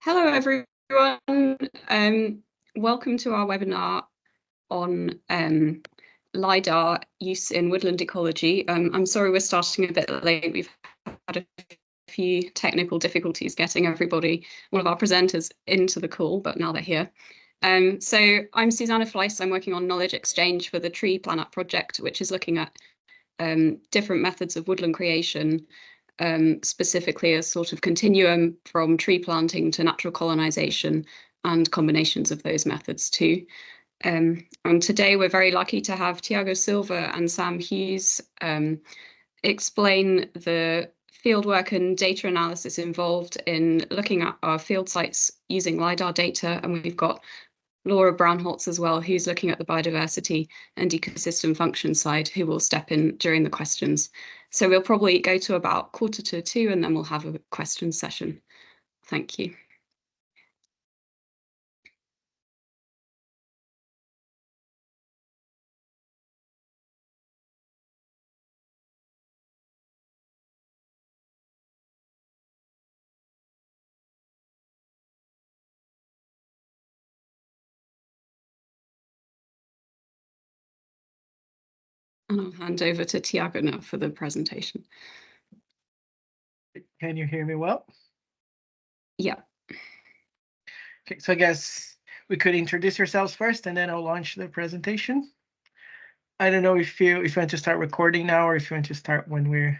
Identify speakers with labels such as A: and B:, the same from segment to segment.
A: Hello, everyone. Welcome to our webinar on LiDAR use in woodland ecology. I'm sorry we're starting a bit late. We've had a few technical difficulties getting one of our presenters into the call, but now they're here. So I'm Susanna Fleiss. I'm working on knowledge exchange for the TreE PlaNat project, which is looking at different methods of woodland creation, specifically a sort of continuum from tree planting to natural colonization and combinations of those methods too. And today we're very lucky to have Thiago Silva and Sam Hughes explain the fieldwork and data analysis involved in looking at our field sites using LiDAR data. And we've got Laura Braunholtz as well, who's looking at the biodiversity and ecosystem function side, who will step in during the questions. So we'll probably go to about 1:45 and then we'll have a questions session. Thank you. And I'll hand over to Thiago now for the presentation.
B: Can you hear me well?
A: Yeah.
B: Okay, so I guess we could introduce yourselves first and then I'll launch the presentation. I don't know if you want to start recording now or if you want to start when we're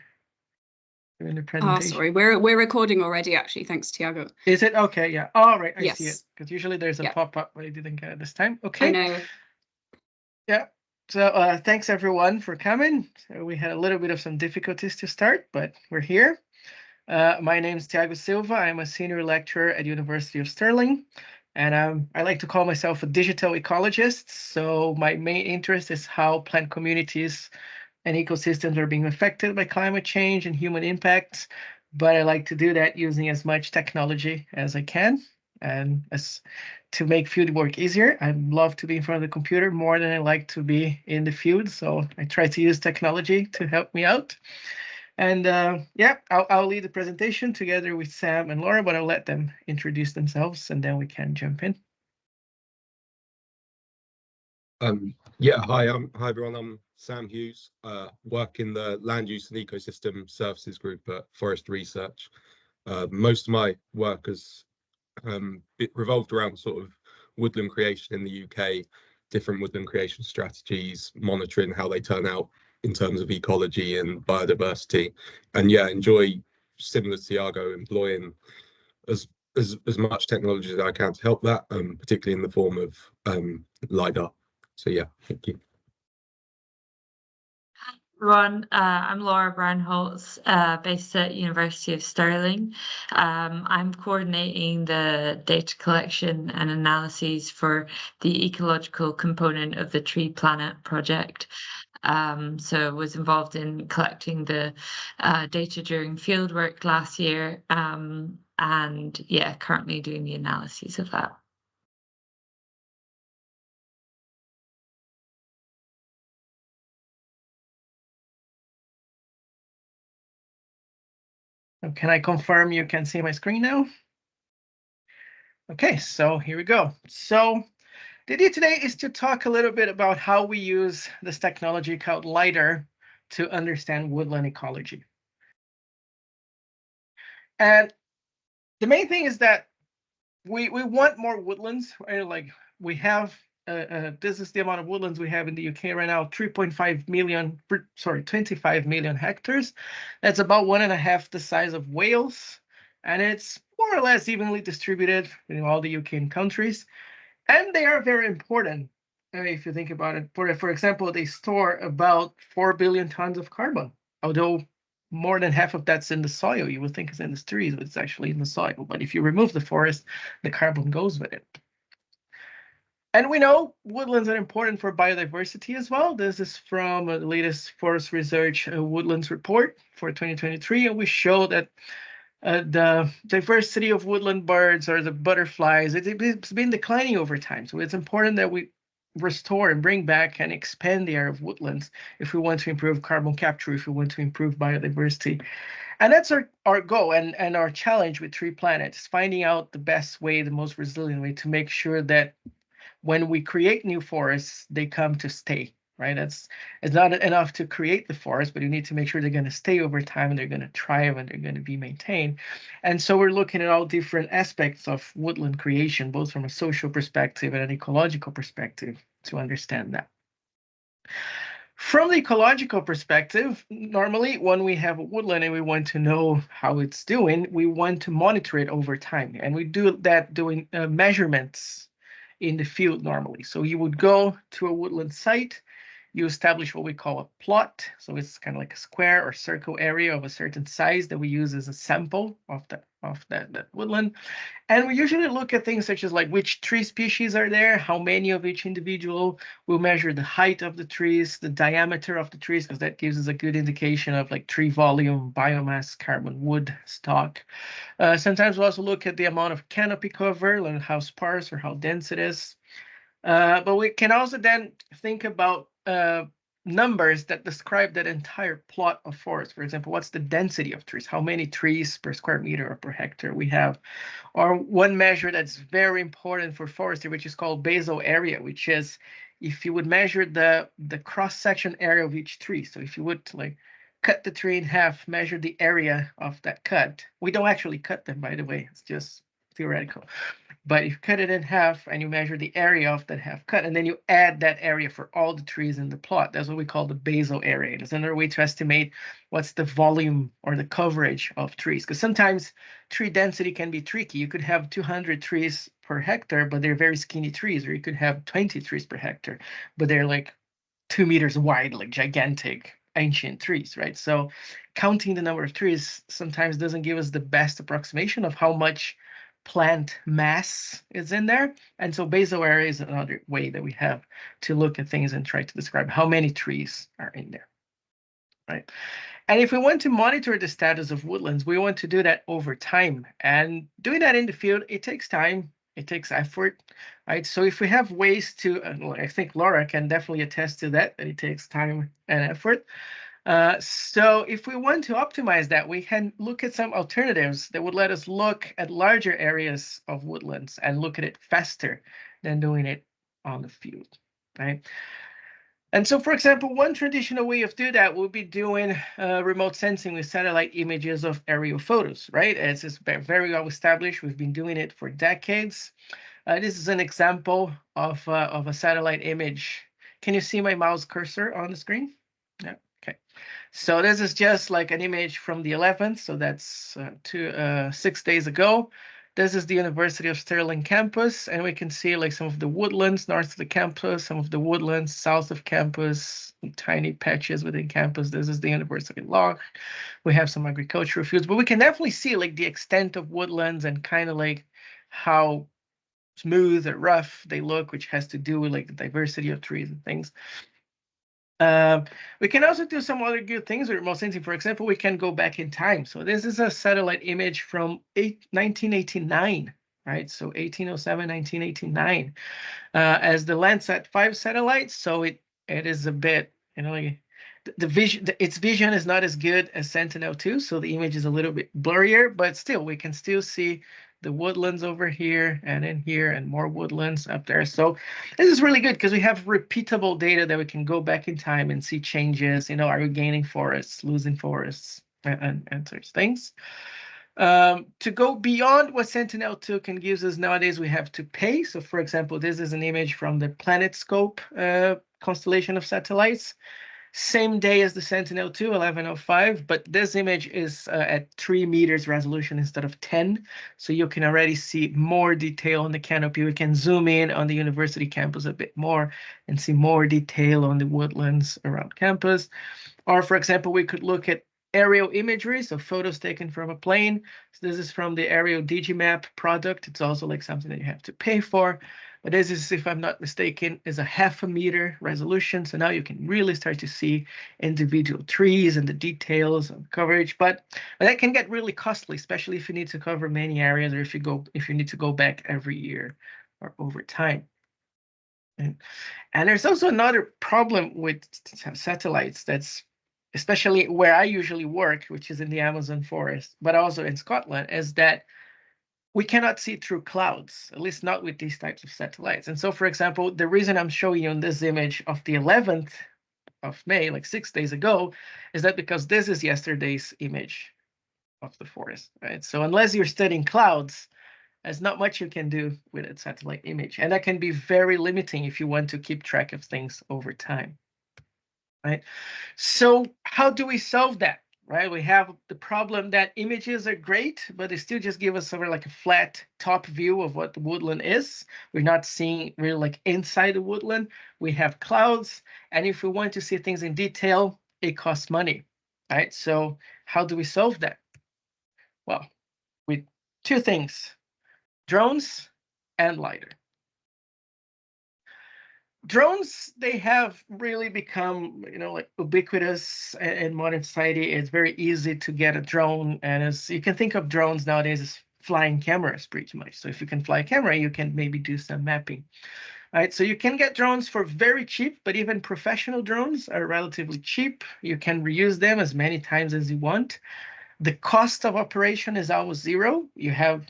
B: doing the presentation.
A: Sorry, we're recording already actually, thanks Thiago.
B: Is it? Okay, yeah. All right, I
A: Yes.
B: see it. Because usually there's a pop-up, but I didn't get it this time.
A: I
B: Okay.
A: know.
B: Yeah. So thanks everyone for coming. So we had a little bit of some difficulties to start, but we're here. My name is Thiago Silva. I'm a senior lecturer at University of Stirling, and I like to call myself a digital ecologist. So my main interest is how plant communities and ecosystems are being affected by climate change and human impacts. But I like to do that using as much technology as I can, and as to make field work easier. I love to be in front of the computer more than I like to be in the field. So I try to use technology to help me out. And yeah, I'll lead the presentation together with Sam and Laura, but I'll let them introduce themselves and then we can jump in.
C: Yeah, hi everyone. I'm Sam Hughes. Work in the Land Use and Ecosystem Services Group at Forest Research. Most of my work has revolved around sort of woodland creation in the UK, different woodland creation strategies, monitoring how they turn out in terms of ecology and biodiversity, and yeah, enjoy, similar to Thiago, employing as much technology as I can to help that, particularly in the form of LiDAR. So yeah, thank you.
D: Hi everyone, I'm Laura Braunholtz, based at University of Stirling. I'm coordinating the data collection and analyses for the ecological component of the TreE PlaNat project. So was involved in collecting the data during fieldwork last year, and yeah, currently doing the analyses of that.
B: Can I confirm you can see my screen now? Okay, so here we go. So the idea today is to talk a little bit about how we use this technology called LiDAR to understand woodland ecology. And the main thing is that we want more woodlands, right? Like we have, this is the amount of woodlands we have in the UK right now, 25 million hectares. That's about 1.5 the size of Wales. And it's more or less evenly distributed in all the UK countries. And they are very important, if you think about it. For example, they store about 4 billion tons of carbon, although more than half of that's in the soil. You would think it's in the trees, but it's actually in the soil. But if you remove the forest, the carbon goes with it. And we know woodlands are important for biodiversity as well. This is from the latest Forest Research Woodlands report for 2023, and we show that the diversity of woodland birds or the butterflies, it's been declining over time. So it's important that we restore and bring back and expand the area of woodlands if we want to improve carbon capture, if we want to improve biodiversity. And that's our goal and our challenge with PlaNat is finding out the best way, the most resilient way to make sure that when we create new forests, they come to stay, right? It's not enough to create the forest, but you need to make sure they're going to stay over time and they're going to thrive and they're going to be maintained. And so we're looking at all different aspects of woodland creation, both from a social perspective and an ecological perspective, to understand that. From the ecological perspective, normally when we have a woodland and we want to know how it's doing, we want to monitor it over time. And we do that doing measurements in the field normally. So you would go to a woodland site, you establish what we call a plot. So it's kind of like a square or circle area of a certain size that we use as a sample of that woodland. And we usually look at things such as like which tree species are there, how many of each individual. We'll measure the height of the trees, the diameter of the trees, because that gives us a good indication of like tree volume, biomass, carbon, wood stock. Sometimes we'll also look at the amount of canopy cover, like how sparse or how dense it is. But we can also then think about numbers that describe that entire plot of forest. For example, what's the density of trees? How many trees per square meter or per hectare we have? Or one measure that's very important for forestry, which is called basal area, which is if you would measure the cross-section area of each tree. So if you would like cut the tree in half, measure the area of that cut. We don't actually cut them, by the way. It's just theoretical. But if you cut it in half and you measure the area of that half cut, and then you add that area for all the trees in the plot, that's what we call the basal area. It's another way to estimate what's the volume or the coverage of trees. Because sometimes tree density can be tricky. You could have 200 trees per hectare, but they're very skinny trees, or you could have 20 trees per hectare, but they're like 2 meters wide, like gigantic ancient trees, right? So counting the number of trees sometimes doesn't give us the best approximation of how much plant mass is in there. And so basal area is another way that we have to look at things and try to describe how many trees are in there, right? And if we want to monitor the status of woodlands, we want to do that over time. And doing that in the field, it takes time, it takes effort, right? So if we have ways to, I think Laura can definitely attest to that it takes time and effort. So if we want to optimize that, we can look at some alternatives that would let us look at larger areas of woodlands and look at it faster than doing it on the field, right? And so, for example, one traditional way of doing that would be doing remote sensing with satellite images of aerial photos, right? As it's very well established, we've been doing it for decades. This is an example of a satellite image. Can you see my mouse cursor on the screen? Yeah. Okay, so this is just like an image from the 11th, so that's 6 days ago. This is the University of Stirling campus, and we can see like some of the woodlands north of the campus, some of the woodlands south of campus, tiny patches within campus. This is the University Loch. We have some agricultural fields, but we can definitely see like the extent of woodlands and kind of like how smooth or rough they look, which has to do with like the diversity of trees and things. We can also do some other good things with remote sensing. For example, we can go back in time. So this is a satellite image from 1989, right? So 1807, 1989, as the Landsat 5 satellite. So it is a bit, like the vision, its vision is not as good as Sentinel-2, so the image is a little bit blurrier, but still we can still see the woodlands over here and in here and more woodlands up there. So this is really good because we have repeatable data that we can go back in time and see changes. Are we gaining forests, losing forests, and such things. To go beyond what Sentinel-2 can give us nowadays, we have to pay. So for example, this is an image from the PlaNetScope constellation of satellites. Same day as the Sentinel-2, 1105, but this image is at 3 meters resolution instead of 10. So you can already see more detail on the canopy. We can zoom in on the university campus a bit more and see more detail on the woodlands around campus. Or for example, we could look at aerial imagery, so photos taken from a plane. So this is from the aerial Digimap product. It's also like something that you have to pay for. But this is, if I'm not mistaken, is a 0.5 meter resolution. So now you can really start to see individual trees and the details of coverage. But that can get really costly, especially if you need to cover many areas or if you need to go back every year or over time. And there's also another problem with satellites that's especially where I usually work, which is in the Amazon forest, but also in Scotland, is that we cannot see through clouds, at least not with these types of satellites. And so, for example, the reason I'm showing you in this image of the 11th of May, like 6 days ago, is that because this is yesterday's image of the forest, right? So unless you're studying clouds, there's not much you can do with a satellite image. And that can be very limiting if you want to keep track of things over time, right? So how do we solve that? Right, we have the problem that images are great, but they still just give us sort of like a flat top view of what the woodland is. We're not seeing really like inside the woodland. We have clouds, and if we want to see things in detail, it costs money, right? So how do we solve that? Well, with two things: drones and LiDAR. Drones, they have really become, like ubiquitous in modern society. It's very easy to get a drone, and as you can think of drones nowadays as flying cameras pretty much. So if you can fly a camera, you can maybe do some mapping. Right, so you can get drones for very cheap, but even professional drones are relatively cheap. You can reuse them as many times as you want. The cost of operation is almost zero. You have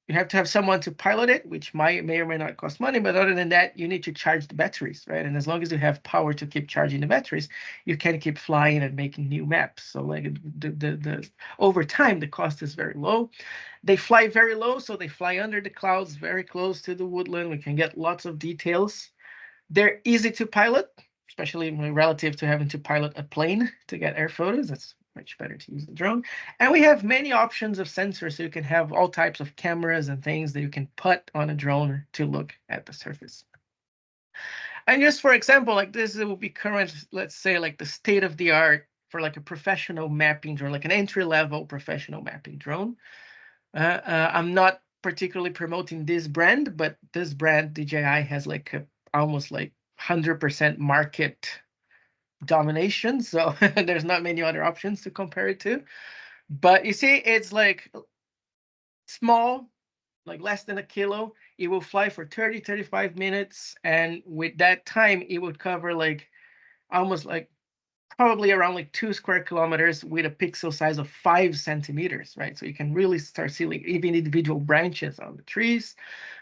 B: to have someone to pilot it, which may or may not cost money, but other than that, you need to charge the batteries, right? And as long as you have power to keep charging the batteries, you can keep flying and making new maps. So like the over time, the cost is very low. They fly very low, so they fly under the clouds, very close to the woodland. We can get lots of details. They're easy to pilot, especially relative to having to pilot a plane to get air photos. That's much better to use the drone. And we have many options of sensors, so you can have all types of cameras and things that you can put on a drone to look at the surface. And just for example, like this will be current, let's say like the state of the art for like a professional mapping drone, like an entry-level professional mapping drone. I'm not particularly promoting this brand, but this brand, DJI, has like almost like 100% market domination, so there's not many other options to compare it to. But you see, it's like small, like less than a kilo. It will fly for 30-35 minutes, and with that time it would cover like almost like probably around like 2 square kilometers with a pixel size of 5 centimeters, right? So you can really start seeing like even individual branches on the trees.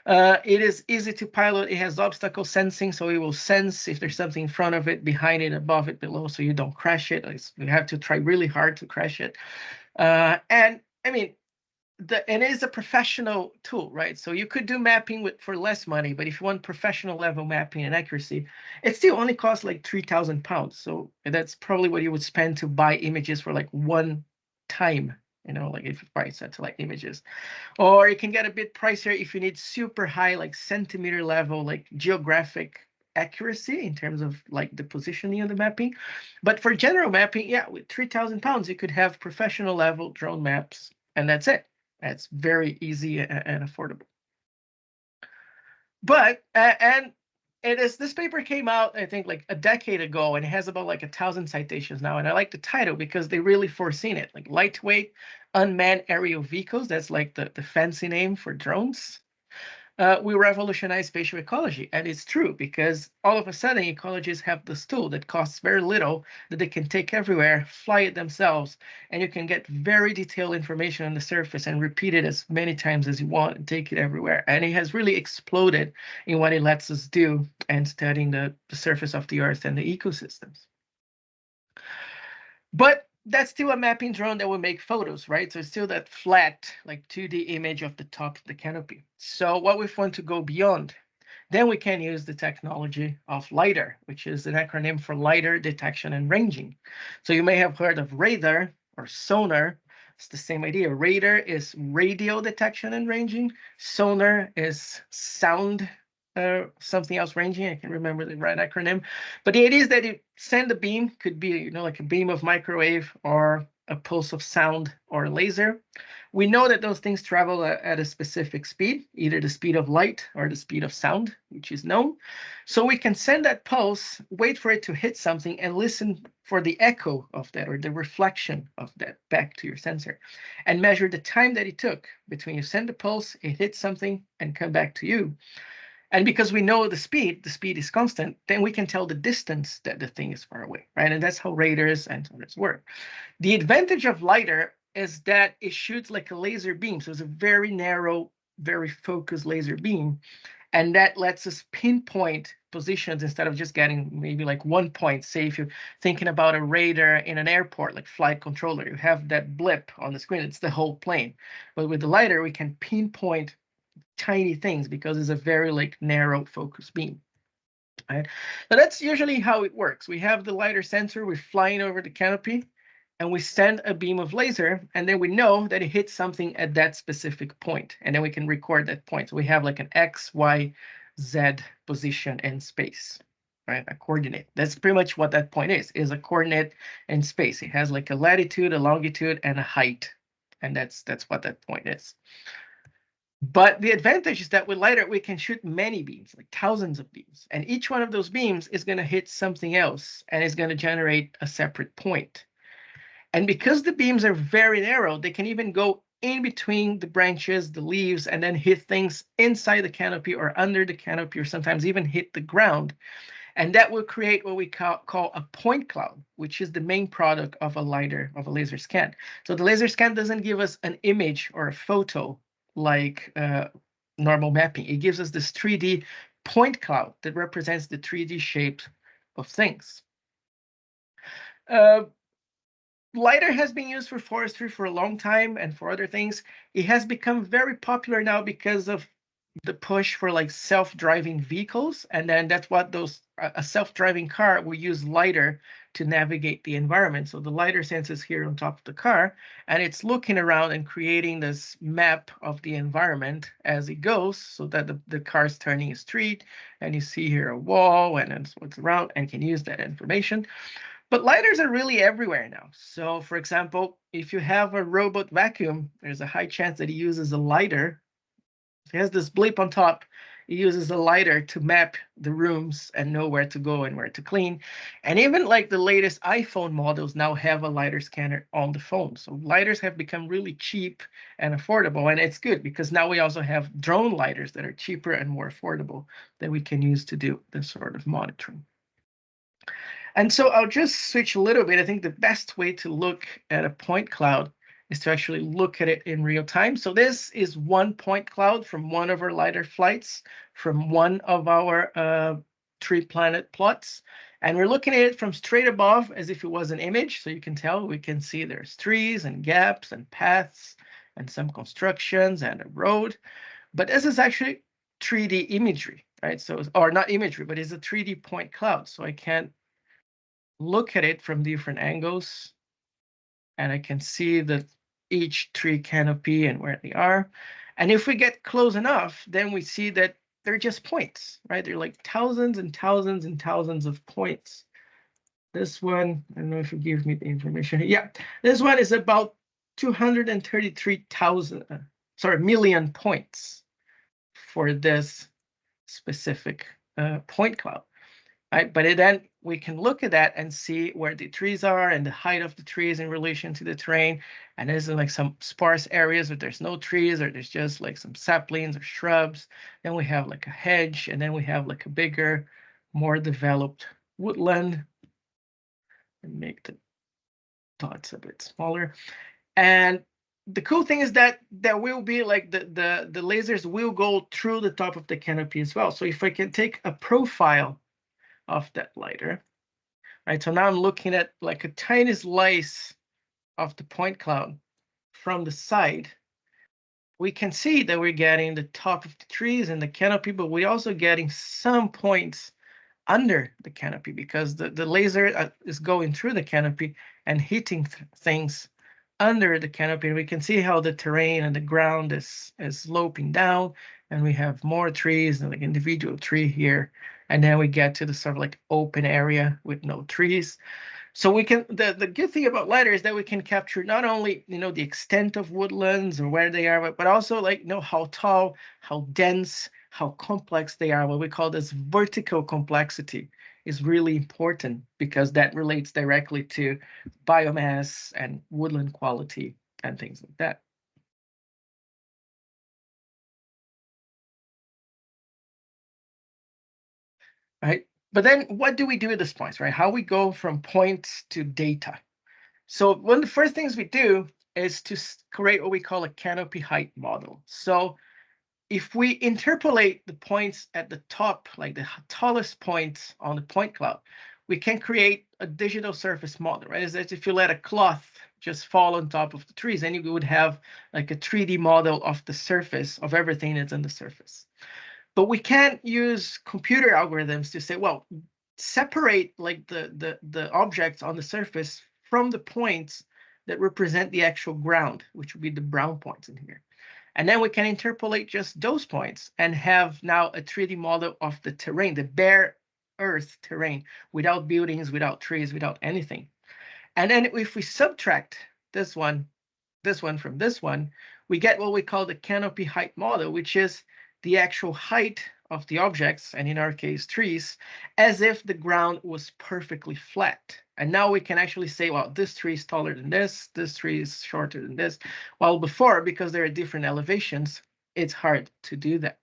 B: It is easy to pilot. It has obstacle sensing, so it will sense if there's something in front of it, behind it, above it, below, so you don't crash it. You have to try really hard to crash it. And I mean, it is a professional tool, right? So you could do mapping for less money, but if you want professional level mapping and accuracy, it still only costs like £3,000. So that's probably what you would spend to buy images for like one time, like if you buy satellite images. Or you can get a bit pricier if you need super high, like centimeter level, like geographic accuracy in terms of like the positioning of the mapping. But for general mapping, yeah, with £3,000, you could have professional level drone maps, and that's it. That's very easy and affordable. But and this paper came out, I think, like a decade ago, and it has about like 1,000 citations now. And I like the title because they really foreseen it, like lightweight unmanned aerial vehicles. That's like the fancy name for drones. We revolutionize spatial ecology, and it's true because all of a sudden ecologists have this tool that costs very little that they can take everywhere, fly it themselves, and you can get very detailed information on the surface and repeat it as many times as you want and take it everywhere. And it has really exploded in what it lets us do and studying the surface of the earth and the ecosystems. But that's still a mapping drone that will make photos, right? So it's still that flat, like 2D image of the top of the canopy. So what we want to go beyond, then we can use the technology of LiDAR, which is an acronym for LiDAR detection and ranging. So you may have heard of radar or sonar. It's the same idea. Radar is radio detection and ranging. Sonar is sound something else ranging. I can't remember the right acronym, but the idea is that you send a beam, could be like a beam of microwave or a pulse of sound or a laser. We know that those things travel at a specific speed, either the speed of light or the speed of sound, which is known. So we can send that pulse, wait for it to hit something, and listen for the echo of that or the reflection of that back to your sensor, and measure the time that it took between you send the pulse, it hit something, and come back to you. And because we know the speed is constant, then we can tell the distance that the thing is far away, right? And that's how radars and sensors work. The advantage of LiDAR is that it shoots like a laser beam. So it's a very narrow, very focused laser beam. And that lets us pinpoint positions instead of just getting maybe like 1 point. Say if you're thinking about a radar in an airport, like flight controller, you have that blip on the screen, it's the whole plane. But with the LiDAR, we can pinpoint tiny things because it's a very like narrow focus beam. Right? So that's usually how it works. We have the LiDAR sensor, we're flying over the canopy, and we send a beam of laser, and then we know that it hits something at that specific point, and then we can record that point. So we have like an X, Y, Z position in space, right? A coordinate. That's pretty much what that point is a coordinate in space. It has like a latitude, a longitude, and a height, and that's what that point is. But the advantage is that with LiDAR, we can shoot many beams, like thousands of beams, and each one of those beams is going to hit something else, and is going to generate a separate point. And because the beams are very narrow, they can even go in between the branches, the leaves, and then hit things inside the canopy or under the canopy, or sometimes even hit the ground. And that will create what we call a point cloud, which is the main product of a LiDAR, of a laser scan. So the laser scan doesn't give us an image or a photo like normal mapping. It gives us this 3D point cloud that represents the 3D shape of things. LiDAR has been used for forestry for a long time and for other things. It has become very popular now because of the push for like self-driving vehicles. And then that's what a self-driving car will use LiDAR to navigate the environment. So the LiDAR senses here on top of the car, and it's looking around and creating this map of the environment as it goes, so that the car's turning a street, and you see here a wall and what's around, and can use that information. But LiDARs are really everywhere now. So for example, if you have a robot vacuum, there's a high chance that it uses a LiDAR. It has this blip on top. It uses a LiDAR to map the rooms and know where to go and where to clean. And even like the latest iPhone models now have a LiDAR scanner on the phone. So LiDARs have become really cheap and affordable. And it's good because now we also have drone LiDARs that are cheaper and more affordable that we can use to do this sort of monitoring. And so I'll just switch a little bit. I think the best way to look at a point cloud is to actually look at it in real time. So this is one point cloud from one of our LiDAR flights from one of our TreE PlaNat plots. And we're looking at it from straight above as if it was an image. So you can tell, we can see there's trees and gaps and paths and some constructions and a road. But this is actually 3D imagery, right? So, or not imagery, but it's a 3D point cloud. So I can't look at it from different angles, and I can see that each tree canopy and where they are. And if we get close enough, then we see that they're just points, right? They're like thousands and thousands and thousands of points. This one, I don't know if you give me the information. Yeah, this one is about 233,000, million points for this specific point cloud. Right? But then we can look at that and see where the trees are and the height of the trees in relation to the terrain. And there's like some sparse areas where there's no trees, or there's just like some saplings or shrubs. Then we have like a hedge, and then we have like a bigger, more developed woodland. And make the dots a bit smaller. And the cool thing is that there will be like the lasers will go through the top of the canopy as well. So if I can take a profile of that LiDAR, right? So now I'm looking at like a tiny slice of the point cloud from the side. We can see that we're getting the top of the trees and the canopy, but we're also getting some points under the canopy because the laser is going through the canopy and hitting things under the canopy. And we can see how the terrain and the ground is sloping down, and we have more trees and like individual tree here. And then we get to the sort of like open area with no trees. So we can, the good thing about LiDAR is that we can capture not only, the extent of woodlands or where they are, but also like, how tall, how dense, how complex they are. What we call this vertical complexity is really important because that relates directly to biomass and woodland quality and things like that. right? But then what do we do with these points, right? How we go from points to data. So one of the first things we do is to create what we call a canopy height model. So if we interpolate the points at the top, like the tallest points on the point cloud, we can create a digital surface model, right? As if you let a cloth just fall on top of the trees, then you would have like a 3D model of the surface of everything that's on the surface. But we can't use computer algorithms to say, well, separate like the objects on the surface from the points that represent the actual ground, which would be the brown points in here. And then we can interpolate just those points and have now a 3D model of the terrain, the bare earth terrain, without buildings, without trees, without anything. And then if we subtract this one from this one, we get what we call the canopy height model, which is the actual height of the objects, and in our case, trees, as if the ground was perfectly flat. And now we can actually say, well, this tree is taller than this tree is shorter than this. While before, because there are different elevations, it's hard to do that.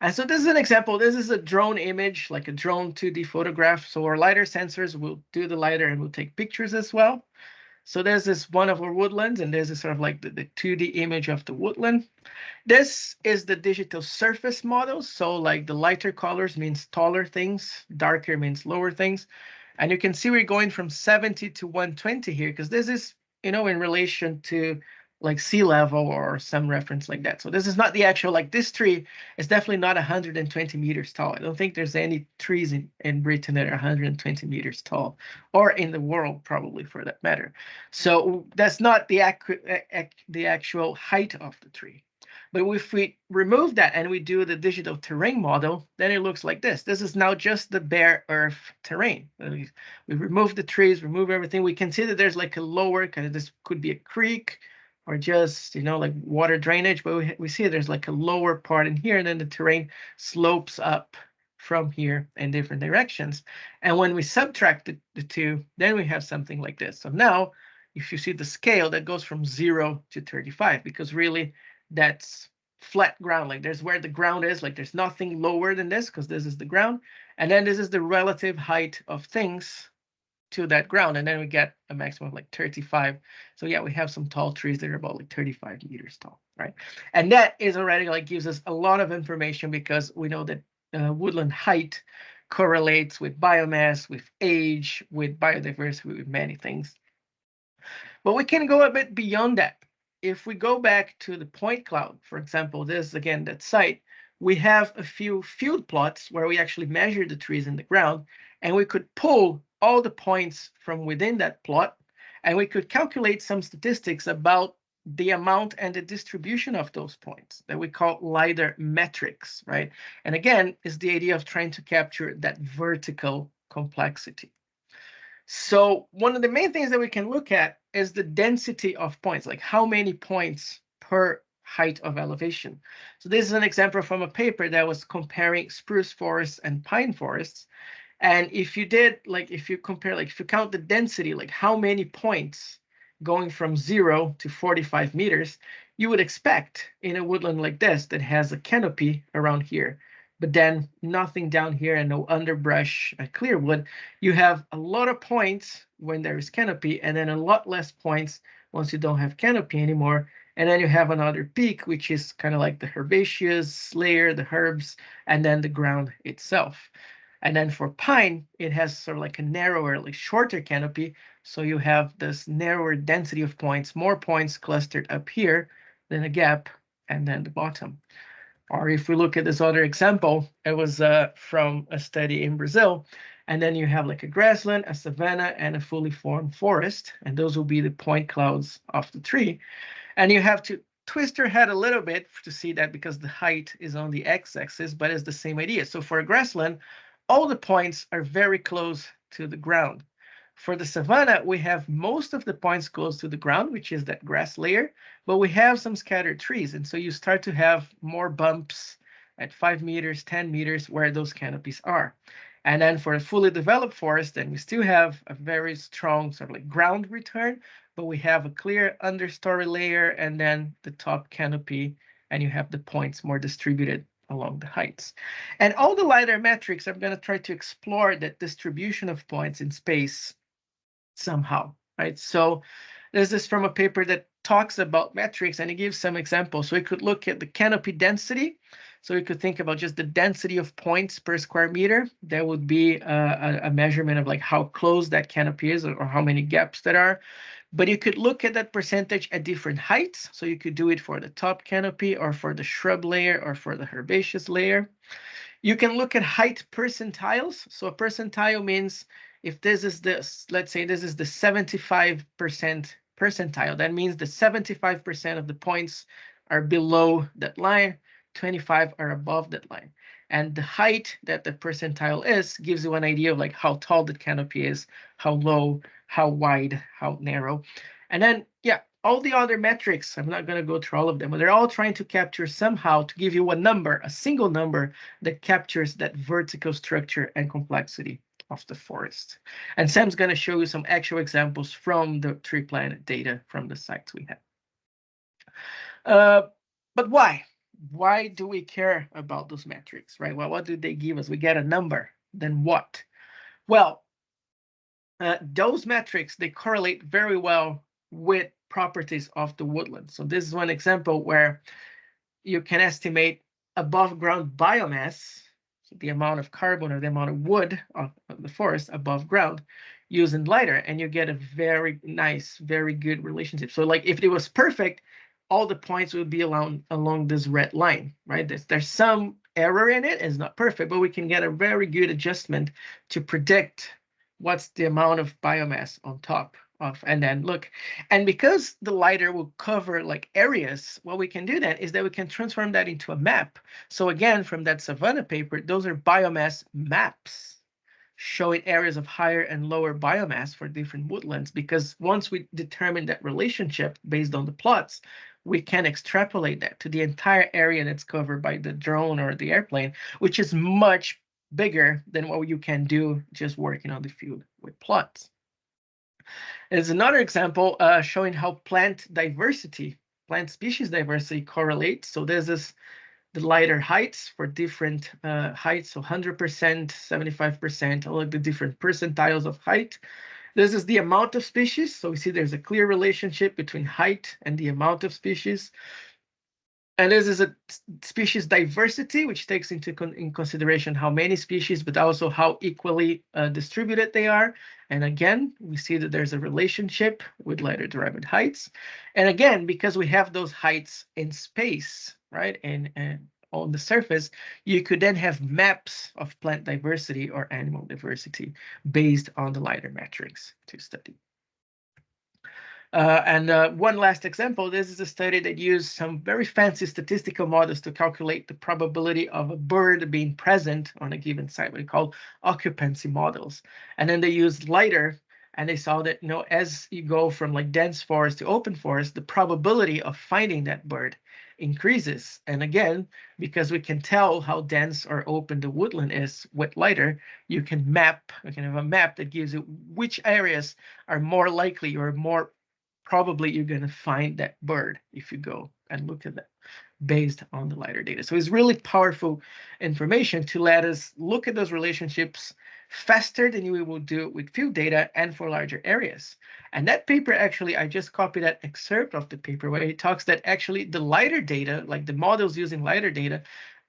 B: And so this is an example. This is a drone image, like a drone 2D photograph. So our LiDAR sensors will do the LiDAR and will take pictures as well. So there's this one of our woodlands, and there's this sort of like the 2D image of the woodland. This is the digital surface model. So like the lighter colors means taller things, darker means lower things. And you can see we're going from 70 to 120 here, because this is, in relation to like sea level or some reference like that. So this is not the actual, like this tree is definitely not 120 meters tall. I don't think there's any trees in Britain that are 120 meters tall, or in the world probably for that matter. So that's not the actual height of the tree. But if we remove that and we do the digital terrain model, then it looks like this. This is now just the bare earth terrain. We remove the trees, remove everything. We can see that there's like a lower, kind of, this could be a creek or just, like water drainage, but we see there's like a lower part in here, and then the terrain slopes up from here in different directions. And when we subtract the two, then we have something like this. So now, if you see the scale, that goes from 0 to 35, because really that's flat ground. Like there's where the ground is, like there's nothing lower than this, because this is the ground. And then this is the relative height of things to that ground, and then we get a maximum of like 35. So yeah, we have some tall trees that are about like 35 meters tall, right? And that is already like gives us a lot of information, because we know that woodland height correlates with biomass, with age, with biodiversity, with many things. But we can go a bit beyond that. If we go back to the point cloud, for example, this again, that site, we have a few field plots where we actually measure the trees in the ground, and we could pull all the points from within that plot, and we could calculate some statistics about the amount and the distribution of those points that we call LiDAR metrics, right? And again, is the idea of trying to capture that vertical complexity. So one of the main things that we can look at is the density of points, like how many points per height of elevation. So this is an example from a paper that was comparing spruce forests and pine forests. And if you did, like, if you compare, like, if you count the density, like how many points going from 0 to 45 meters, you would expect in a woodland like this that has a canopy around here, but then nothing down here and no underbrush, clear wood, you have a lot of points when there is canopy, and then a lot less points once you don't have canopy anymore. And then you have another peak, which is kind of like the herbaceous layer, the herbs, and then the ground itself. And then for pine, it has sort of like a narrower, like shorter canopy. So you have this narrower density of points, more points clustered up here, then a gap, and then the bottom. Or if we look at this other example, it was from a study in Brazil. And then you have like a grassland, a savanna, and a fully formed forest. And those will be the point clouds of the tree. And you have to twist your head a little bit to see that, because the height is on the x-axis, but it's the same idea. So for a grassland, all the points are very close to the ground. For the savanna, we have most of the points close to the ground, which is that grass layer, but we have some scattered trees. And so you start to have more bumps at 5 meters, 10 meters, where those canopies are. And then for a fully developed forest, then we still have a very strong sort of like ground return, but we have a clear understory layer and then the top canopy, and you have the points more distributed along the heights. And all the LiDAR metrics, I'm going to try to explore that distribution of points in space somehow, right? So this is from a paper that talks about metrics, and it gives some examples. So we could look at the canopy density. So we could think about just the density of points per square meter. That would be a measurement of like how close that canopy is, or how many gaps there are. But you could look at that percentage at different heights. So you could do it for the top canopy, or for the shrub layer, or for the herbaceous layer. You can look at height percentiles. So a percentile means if this is this, let's say this is the 75% percentile, that means the 75% of the points are below that line, 25 are above that line. And the height that the percentile is gives you an idea of like how tall the canopy is, how low, how wide, how narrow. And then, yeah, all the other metrics, I'm not going to go through all of them, but they're all trying to capture somehow to give you a number, a single number that captures that vertical structure and complexity of the forest. And Sam's going to show you some actual examples from the PlaNat data from the sites we have. But why? Why do we care about those metrics, right? Well, what do they give us? We get a number. Then what? Well, those metrics, they correlate very well with properties of the woodland. So this is one example where you can estimate above ground biomass, so the amount of carbon or the amount of wood of the forest above ground, using LiDAR, and you get a very nice, very good relationship. So like if it was perfect, all the points would be along this red line, right? There's some error in it, it's not perfect, but we can get a very good adjustment to predict what's the amount of biomass on top of, and then look. And because the LiDAR will cover like areas, what we can do then is that we can transform that into a map. So again, from that Savannah paper, those are biomass maps showing areas of higher and lower biomass for different woodlands, because once we determine that relationship based on the plots, we can extrapolate that to the entire area that's covered by the drone or the airplane, which is much bigger than what you can do just working on the field with plots. There's another example showing how plant species diversity correlates. So this is the LiDAR heights for different heights, so 100%, 75%, all of the different percentiles of height. This is the amount of species. So we see there's a clear relationship between height and the amount of species. And this is a species diversity, which takes into in consideration how many species, but also how equally distributed they are. And again, we see that there's a relationship with LiDAR-derived heights. And again, because we have those heights in space, right, and on the surface, you could then have maps of plant diversity or animal diversity based on the LiDAR metrics to study. One last example, this is a study that used some very fancy statistical models to calculate the probability of a bird being present on a given site, what we call occupancy models. And then they used LiDAR, and they saw that, as you go from like dense forest to open forest, the probability of finding that bird increases. And again, because we can tell how dense or open the woodland is with LiDAR, you can have a map that gives you which areas are more likely or more probably you're going to find that bird if you go and look at that based on the LiDAR data. So it's really powerful information to let us look at those relationships faster than we will do with field data and for larger areas. And that paper, actually, I just copied that excerpt of the paper where it talks that actually the LiDAR data, like the models using LiDAR data,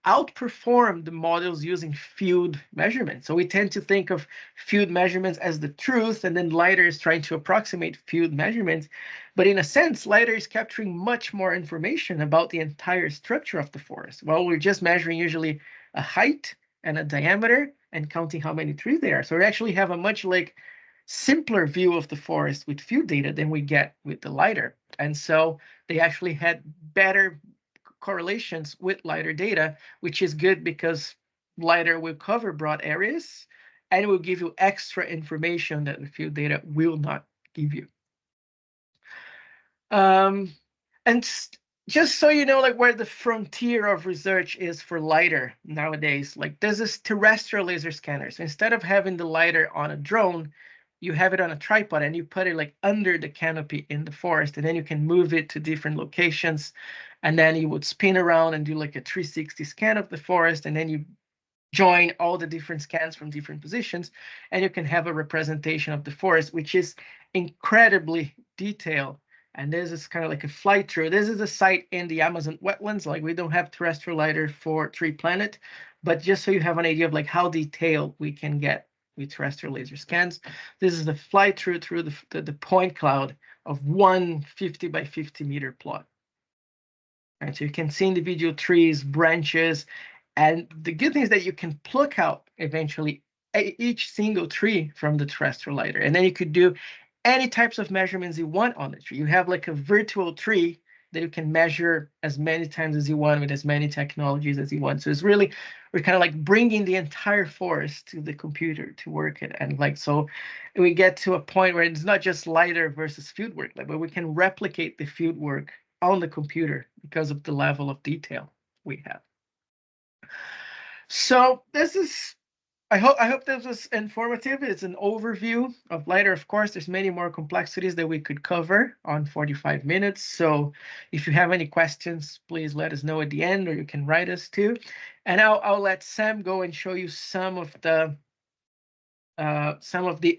B: outperform the models using field measurements. So we tend to think of field measurements as the truth, and then LiDAR is trying to approximate field measurements. But in a sense, LiDAR is capturing much more information about the entire structure of the forest. While we're just measuring usually a height and a diameter and counting how many trees there are. So we actually have a much simpler view of the forest with field data than we get with the LiDAR. And so they actually had better correlations with LiDAR data, which is good because LiDAR will cover broad areas and will give you extra information that the field data will not give you. And just so you know, where the frontier of research is for LiDAR nowadays, this is terrestrial laser scanners. So instead of having the LiDAR on a drone, you have it on a tripod and you put it under the canopy in the forest, and then you can move it to different locations. and then you would spin around and do like a 360 scan of the forest, and then you join all the different scans from different positions, and you can have a representation of the forest, which is incredibly detailed. And this is kind of like a flight through. This is a site in the Amazon wetlands. Like, we don't have terrestrial LiDAR for PlaNat, but just so you have an idea of like how detailed we can get with terrestrial laser scans. This is the flight through the point cloud of 150 by 50 meter plot. Right, so you can see individual trees, branches, and the good thing is that you can pluck out eventually each single tree from the terrestrial LiDAR, and then you could do any types of measurements you want on the tree. You have like a virtual tree that you can measure as many times as you want with as many technologies as you want. So it's really, we're kind of like bringing the entire forest to the computer to work it. And like, so we get to a point where it's not just LiDAR versus fieldwork, like, but we can replicate the fieldwork on the computer because of the level of detail we have. So this is, I hope this was informative. It's an overview of LiDAR. Of course, there's many more complexities that we could cover on 45 minutes. So if you have any questions, please let us know at the end, or you can write us too. And I'll let Sam go and show you some of the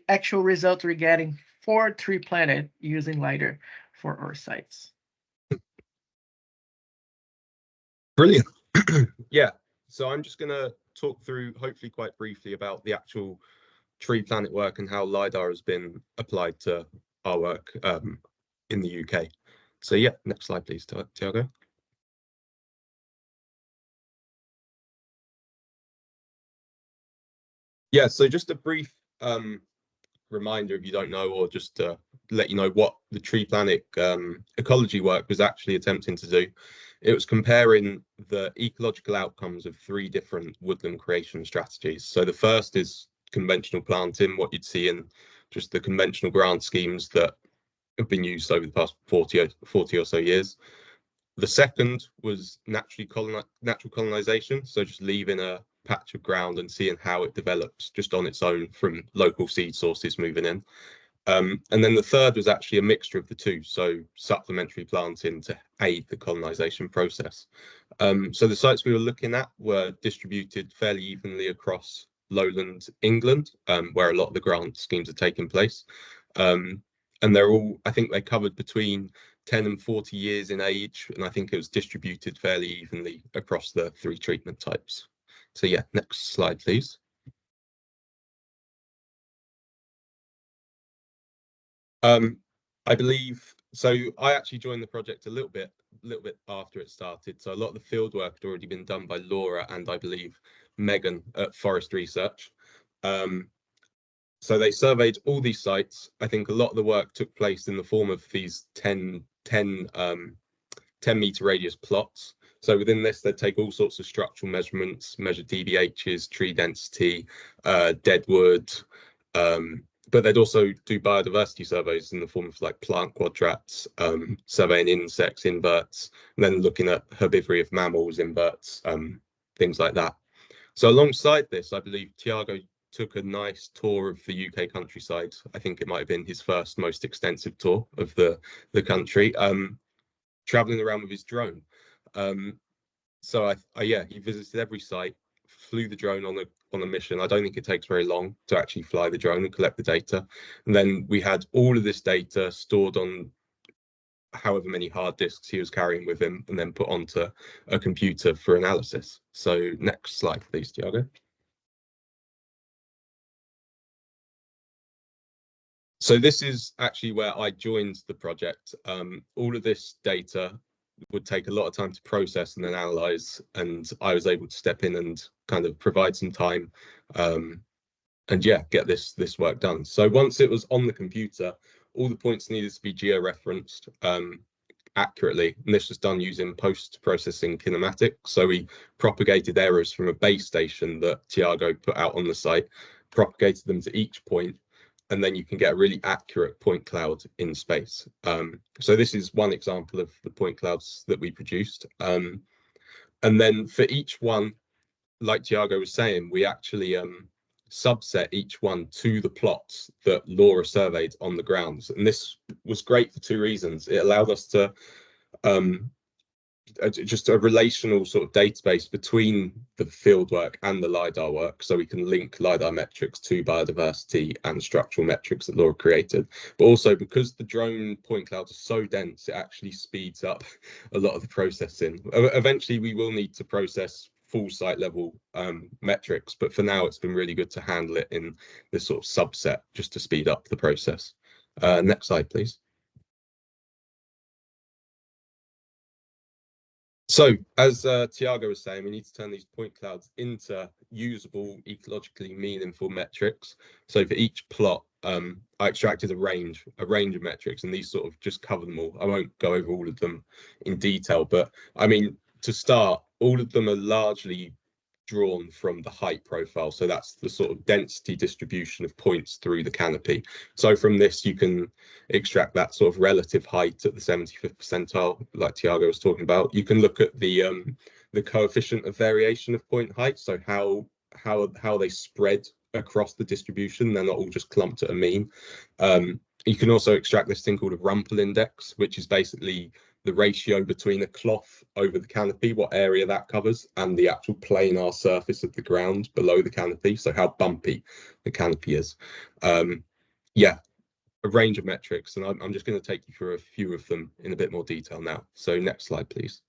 B: actual results we're getting for PlaNat using LiDAR for our sites.
C: Brilliant. Yeah, so I'm just going to talk through, hopefully quite briefly, about the actual PlaNat work and how LiDAR has been applied to our work in the UK. So yeah, next slide, please, Thiago. Yeah, so just a brief reminder, if you don't know, or just to let you know what the PlaNat ecology work was actually attempting to do. It was comparing the ecological outcomes of 3 different woodland creation strategies. So the first is conventional planting, what you'd see in just the conventional grant schemes that have been used over the past 40 or so years. The second was natural colonization, so just leaving a patch of ground and seeing how it develops just on its own from local seed sources moving in. And then the third was actually a mixture of the two, so supplementary planting to aid the colonization process. So the sites we were looking at were distributed fairly evenly across lowland England, where a lot of the grant schemes are taking place. And they're all, I think they covered between 10 and 40 years in age, and I think it was distributed fairly evenly across the 3 treatment types. So yeah, next slide, please. I believe so. I actually joined the project a little bit after it started. So a lot of the field work had already been done by Laura and I believe Megan at Forest Research. So they surveyed all these sites. I think a lot of the work took place in the form of these 10 meter radius plots. So within this, they'd take all sorts of structural measurements, measure DBHs, tree density, deadwood, but they'd also do biodiversity surveys in the form of like plant quadrats, surveying insects, inverts, and then looking at herbivory of mammals, inverts, things like that. So alongside this, I believe Thiago took a nice tour of the UK countryside. I think it might have been his first most extensive tour of the country, traveling around with his drone. So yeah, he visited every site, flew the drone on a mission. I don't think it takes very long to actually fly the drone and collect the data. And then we had all of this data stored on however many hard disks he was carrying with him and then put onto a computer for analysis. So next slide, please, Thiago. So this is actually where I joined the project. All of this data would take a lot of time to process and then analyze, and I was able to step in and kind of provide some time and yeah, get this work done. So once it was on the computer, all the points needed to be geo-referenced accurately, and this was done using post-processing kinematics. So we propagated errors from a base station that Thiago put out on the site, propagated them to each point, and then you can get a really accurate point cloud in space. So this is one example of the point clouds that we produced. And then for each one, like Thiago was saying, we actually subset each one to the plots that Laura surveyed on the grounds. And this was great for 2 reasons. It allowed us to just a relational sort of database between the field work and the LiDAR work, so we can link LiDAR metrics to biodiversity and structural metrics that Laura created. But also, because the drone point clouds are so dense, it actually speeds up a lot of the processing. Eventually, we will need to process full site level metrics, but for now, it's been really good to handle it in this sort of subset just to speed up the process. Next slide, please. So, as Thiago was saying, we need to turn these point clouds into usable, ecologically meaningful metrics. So for each plot, I extracted a range of metrics, and these sort of just cover them all. I won't go over all of them in detail, but I mean, to start, all of them are largely drawn from the height profile. So that's the sort of density distribution of points through the canopy. So from this, you can extract that sort of relative height at the 75th percentile, like Thiago was talking about. You can look at the coefficient of variation of point height, so how they spread across the distribution. They're not all just clumped at a mean. You can also extract this thing called a Rumpel index, which is basically the ratio between a cloth over the canopy, what area that covers, and the actual planar surface of the ground below the canopy, so how bumpy the canopy is. Yeah, a range of metrics, and I'm just going to take you through a few of them in a bit more detail now. So next slide, please.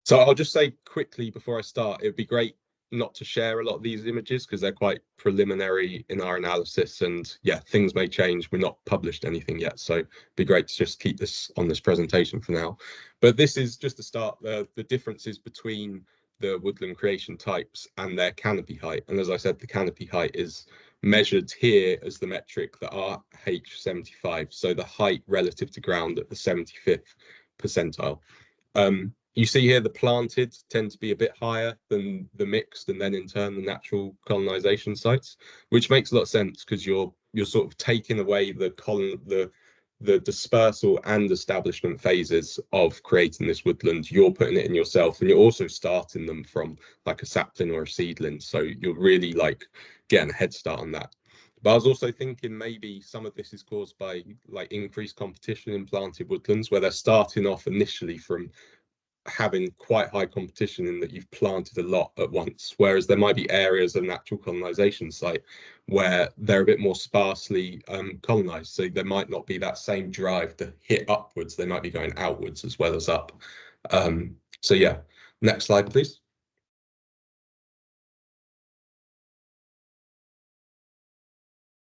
C: So I'll just say quickly before I start, it would be great not to share a lot of these images because they're quite preliminary in our analysis, and yeah, things may change. We're not published anything yet, so it'd be great to just keep this on this presentation for now. But this is just to start the differences between the woodland creation types and their canopy height. And as I said, the canopy height is measured here as the metric, the RH75, so the height relative to ground at the 75th percentile. You see here the planted tend to be a bit higher than the mixed, and then in turn the natural colonization sites, which makes a lot of sense because you're sort of taking away the dispersal and establishment phases of creating this woodland. You're putting it in yourself, and you're also starting them from like a sapling or a seedling, so you're really like getting a head start on that. But I was also thinking maybe some of this is caused by like increased competition in planted woodlands, where they're starting off initially from having quite high competition in that you've planted a lot at once, whereas there might be areas of natural colonization site where they're a bit more sparsely colonized, so there might not be that same drive to hit upwards. They might be going outwards as well as up. So yeah, next slide, please.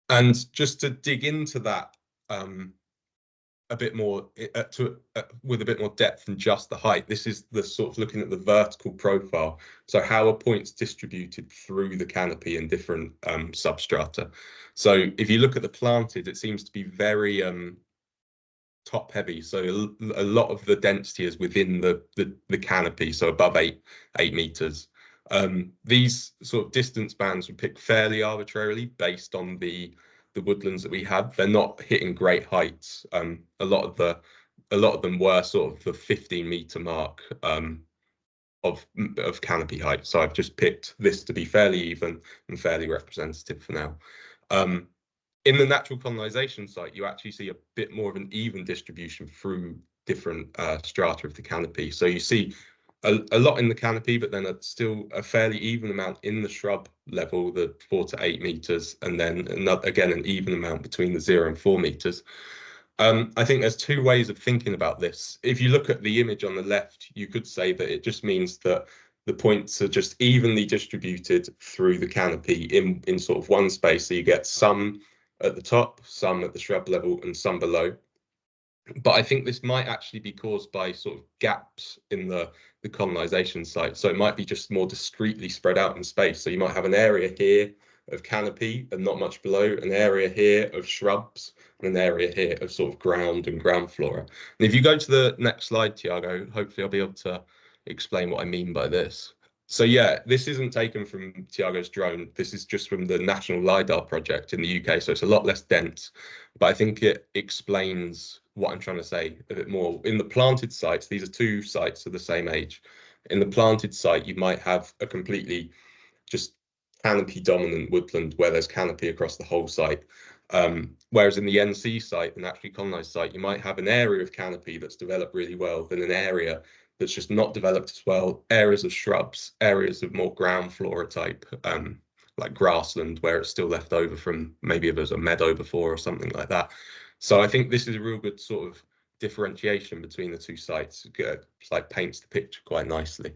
C: And just to dig into that a bit more with a bit more depth than just the height, this is the sort of looking at the vertical profile, so how are points distributed through the canopy in different substrata. So if you look at the planted, it seems to be very top heavy, so a lot of the density is within the canopy, so above 8 meters. These sort of distance bands were picked fairly arbitrarily based on the woodlands that we had. They're not hitting great heights. A lot of them were sort of the 15-meter mark of canopy height. So I've just picked this to be fairly even and fairly representative for now. In the natural colonization site, you actually see a bit more of an even distribution through different strata of the canopy. So you see a lot in the canopy, but then still a fairly even amount in the shrub level, the 4 to 8 meters, and then again an even amount between the 0 and 4 meters. I think there's two ways of thinking about this. If you look at the image on the left, you could say that it just means that the points are just evenly distributed through the canopy in sort of one space. So you get some at the top, some at the shrub level, and some below. But I think this might actually be caused by sort of gaps in the colonization site. So it might be just more discretely spread out in space. So you might have an area here of canopy and not much below, an area here of shrubs, and an area here of sort of ground and ground flora. And if you go to the next slide, Thiago, hopefully I'll be able to explain what I mean by this. So yeah, this isn't taken from Thiago's drone. This is just from the National LiDAR project in the UK. So it's a lot less dense, but I think it explains what I'm trying to say a bit more. In the planted sites, these are two sites of the same age. In the planted site, you might have a completely just canopy dominant woodland where there's canopy across the whole site. Whereas in the NC site, the naturally colonized site, you might have an area of canopy that's developed really well, then an area that's just not developed as well, areas of shrubs, areas of more ground flora type, like grassland, where it's still left over from maybe if there's a meadow before or something like that. So I think this is a real good sort of differentiation between the two sites. It like paints the picture quite nicely.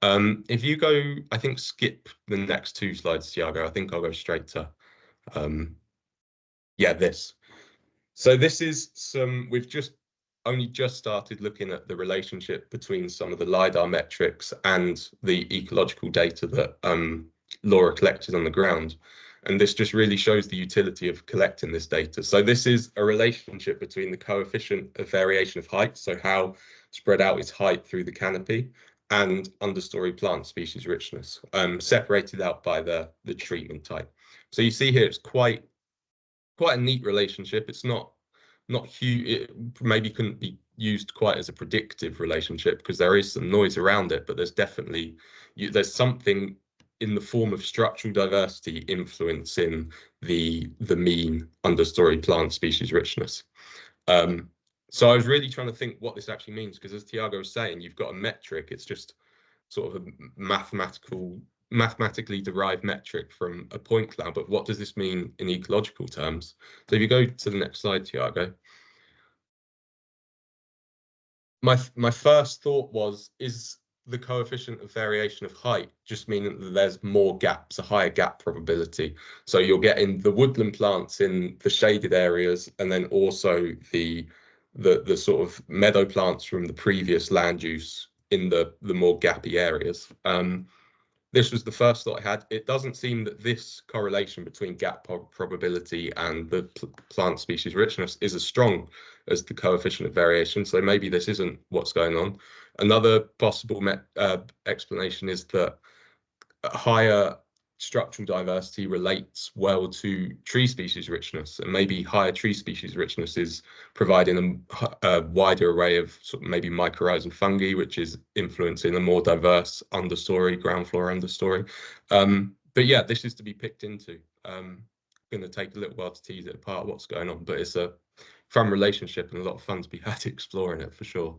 C: If you go, I think skip the next two slides, Thiago. I think I'll go straight to, yeah, this. So this is we've only just started looking at the relationship between some of the LiDAR metrics and the ecological data that Laura collected on the ground. And this just really shows the utility of collecting this data. So this is a relationship between the coefficient of variation of height, so how spread out is height through the canopy, and understory plant species richness, separated out by the treatment type. So you see here, it's quite a neat relationship. It's not huge. It maybe couldn't be used quite as a predictive relationship because there is some noise around it, but there's definitely there's something in the form of structural diversity influencing the mean understory plant species richness. So I was really trying to think what this actually means, because as Thiago was saying, you've got a metric. It's just sort of a mathematically derived metric from a point cloud, but what does this mean in ecological terms? So if you go to the next slide, Thiago. My first thought was, is the coefficient of variation of height just meaning that there's more gaps, a higher gap probability? So you're getting the woodland plants in the shaded areas, and then also the sort of meadow plants from the previous land use in the more gappy areas. This was the first thought I had. It doesn't seem that this correlation between gap probability and the plant species richness is as strong as the coefficient of variation. So maybe this isn't what's going on. Another possible explanation is that higher structural diversity relates well to tree species richness, and maybe higher tree species richness is providing a wider array of sort of maybe mycorrhizal fungi, which is influencing a more diverse understory, ground floor understory. But yeah, this is to be picked into. Going to take a little while to tease it apart what's going on, but it's a fun relationship and a lot of fun to be had exploring it for sure.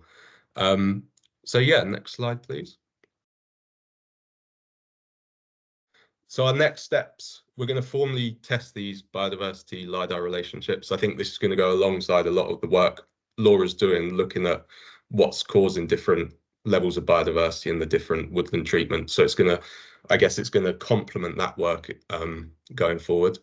C: So yeah, next slide, please. So our next steps, we're going to formally test these biodiversity LiDAR relationships. I think this is going to go alongside a lot of the work Laura's doing, looking at what's causing different levels of biodiversity in the different woodland treatments. So it's going to, I guess it's going to complement that work going forward.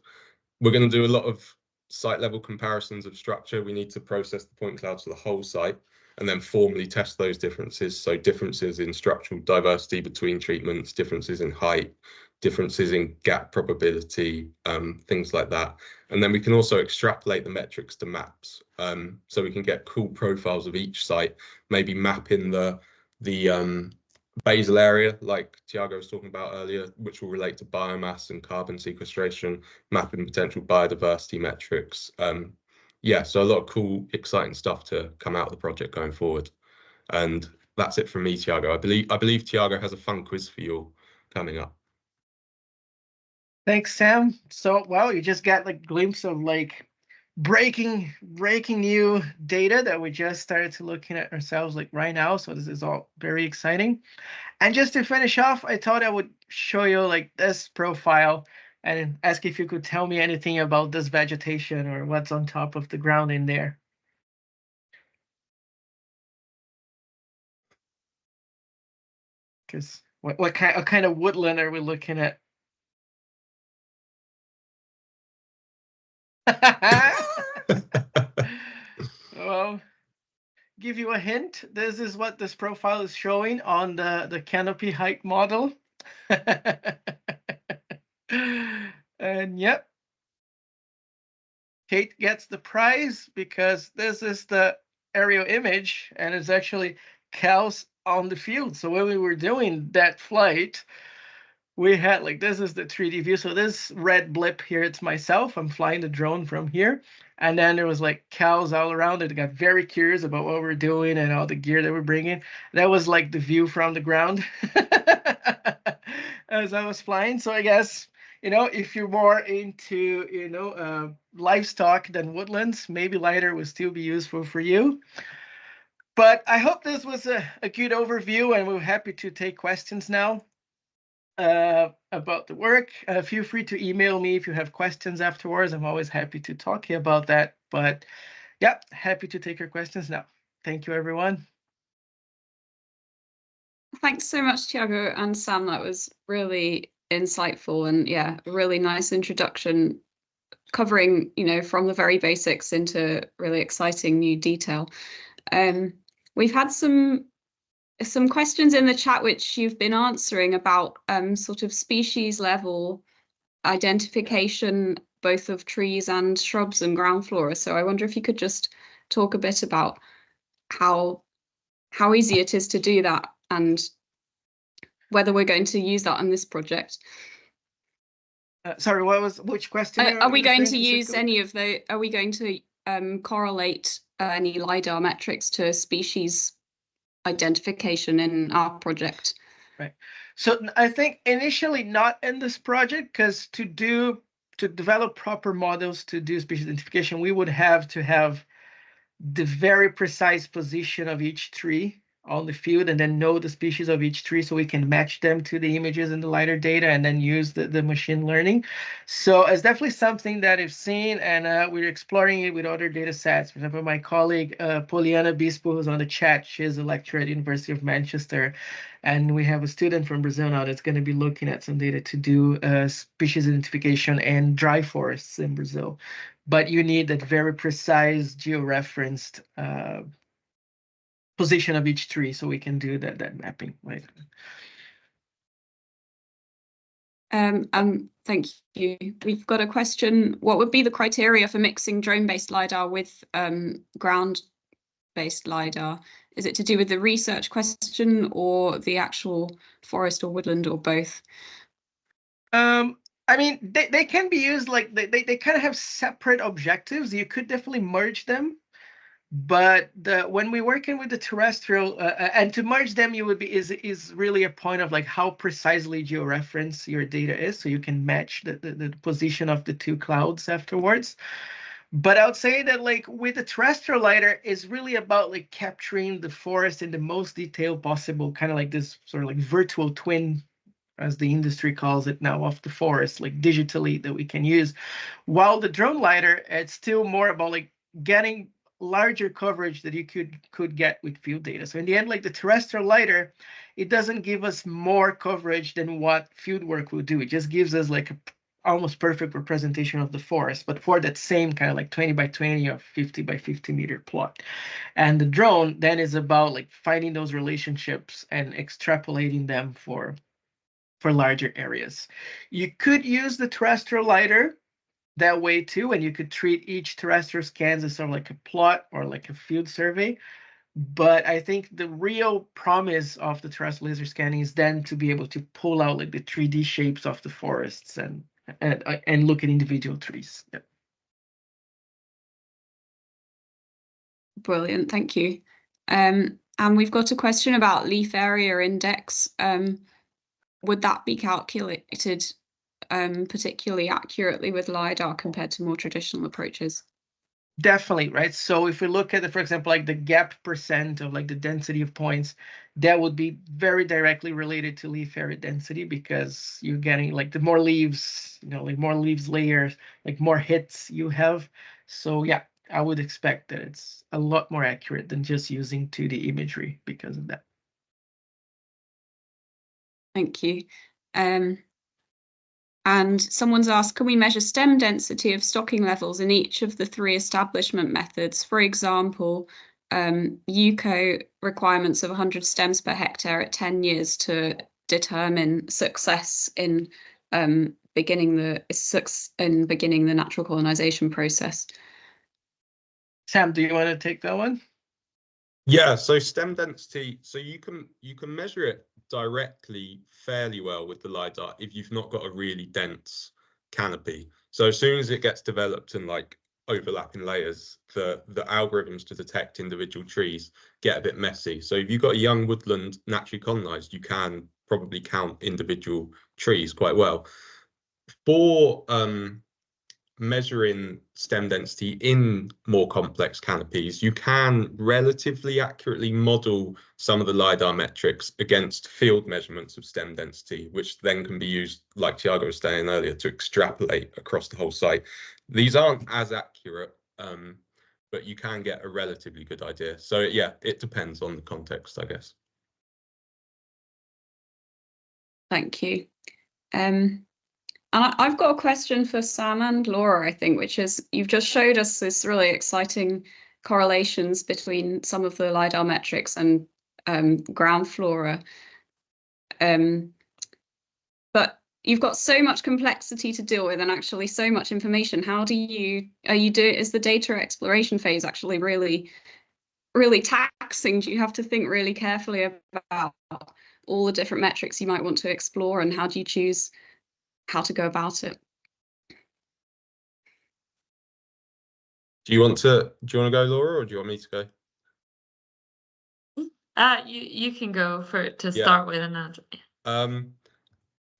C: We're going to do a lot of site level comparisons of structure. We need to process the point clouds for the whole site and then formally test those differences. So differences in structural diversity between treatments, differences in height, differences in gap probability, things like that. And then we can also extrapolate the metrics to maps. So we can get cool profiles of each site, maybe map in the basal area, like Thiago was talking about earlier, which will relate to biomass and carbon sequestration, mapping potential biodiversity metrics. Yeah, so a lot of cool, exciting stuff to come out of the project going forward. And that's it from me, Thiago. I believe Thiago has a fun quiz for you all coming up.
B: Thanks, Sam. So, well, you just got like a glimpse of like breaking new data that we just started to looking at ourselves like right now. So this is all very exciting. And just to finish off, I thought I would show you like this profile and ask if you could tell me anything about this vegetation or what's on top of the ground in there. Because what kind of woodland are we looking at? Well, give you a hint. This is what this profile is showing on the canopy height model. And yep, Kate gets the prize because this is the aerial image and it's actually cows on the field. So when we were doing that flight, we had like, this is the 3D view. So this red blip here, it's myself. I'm flying the drone from here. And then there was like cows all around it. I got very curious about what we're doing and all the gear that we're bringing. That was like the view from the ground as I was flying. So I guess if you're more into, livestock than woodlands, maybe LiDAR will still be useful for you. But I hope this was a good overview, and we're happy to take questions now about the work. Feel free to email me if you have questions afterwards. I'm always happy to talk to you about that. But yeah, happy to take your questions now. Thank you, everyone.
A: Thanks so much, Thiago and Sam. That was really insightful, and yeah, a really nice introduction, covering, from the very basics into really exciting new detail. We've had some questions in the chat which you've been answering about sort of species level identification, both of trees and shrubs and ground flora. So I wonder if you could just talk a bit about how easy it is to do that, and whether we're going to use that on this project.
B: Sorry, which question?
A: Are we going to use any of the? Are we going to correlate any LiDAR metrics to species identification in our project?
B: Right. So I think initially not in this project, because to develop proper models to do species identification, we would have to have the very precise position of each tree on the field, and then know the species of each tree so we can match them to the images in the LiDAR data, and then use the machine learning. So it's definitely something that I've seen, and we're exploring it with other data sets. For example, my colleague Poliana Bispo, who's on the chat, she's a lecturer at the University of Manchester, and we have a student from Brazil now that's going to be looking at some data to do species identification and dry forests in Brazil. But you need that very precise georeferenced position of each tree so we can do that mapping, right?
A: Thank you. We've got a question. What would be the criteria for mixing drone-based LiDAR with ground-based LiDAR? Is it to do with the research question, or the actual forest or woodland, or both?
B: I mean, they can be used like they kind of have separate objectives. You could definitely merge them. But when we're working with the terrestrial, and to merge them, you would be is really a point of like how precisely georeference your data is, so you can match the position of the two clouds afterwards. But I would say that like with the terrestrial LiDAR is really about like capturing the forest in the most detail possible, kind of like this sort of like virtual twin, as the industry calls it now, of the forest, like digitally, that we can use. While the drone LiDAR, it's still more about like getting larger coverage that you could get with field data. So in the end, like the terrestrial LiDAR, it doesn't give us more coverage than what field work will do. It just gives us like a almost perfect representation of the forest, but for that same kind of like 20 by 20 or 50 by 50 meter plot. And the drone then is about like finding those relationships and extrapolating them for larger areas. You could use the terrestrial LiDAR that way too, and you could treat each terrestrial scans as sort of like a plot or like a field survey. But I think the real promise of the terrestrial laser scanning is then to be able to pull out like the 3D shapes of the forests and look at individual trees. Yeah.
A: Brilliant, thank you. And we've got a question about leaf area index. Would that be calculated particularly accurately with LiDAR compared to more traditional approaches?
B: Definitely, right? So if we look at, for example, like the gap percent of like the density of points, that would be very directly related to leaf area density, because you're getting like the more leaves, like more leaves layers, like more hits you have. So yeah, I would expect that it's a lot more accurate than just using 2D imagery because of that.
A: Thank you. And someone's asked, can we measure stem density of stocking levels in each of the 3 establishment methods? For example, UCO requirements of 100 stems per hectare at 10 years to determine success in beginning the natural colonization process.
B: Sam, do you want to take that one?
C: Yeah, so stem density, so you can measure it directly fairly well with the LiDAR if you've not got a really dense canopy. So as soon as it gets developed and like overlapping layers, the algorithms to detect individual trees get a bit messy. So if you've got a young woodland naturally colonized, you can probably count individual trees quite well. for measuring stem density in more complex canopies, you can relatively accurately model some of the LiDAR metrics against field measurements of stem density, which then can be used, like Thiago was saying earlier, to extrapolate across the whole site. These aren't as accurate, but you can get a relatively good idea. So yeah, it depends on the context, I guess.
A: Thank you. And I've got a question for Sam and Laura, I think, which is, you've just showed us this really exciting correlations between some of the LiDAR metrics and ground flora. But you've got so much complexity to deal with and actually so much information. How do you, is the data exploration phase actually really taxing? Do you have to think really carefully about all the different metrics you might want to explore, and how do you choose how to go about it?
C: Do you want to go, Laura, or do you want me to go?
D: You can go for it to start with, and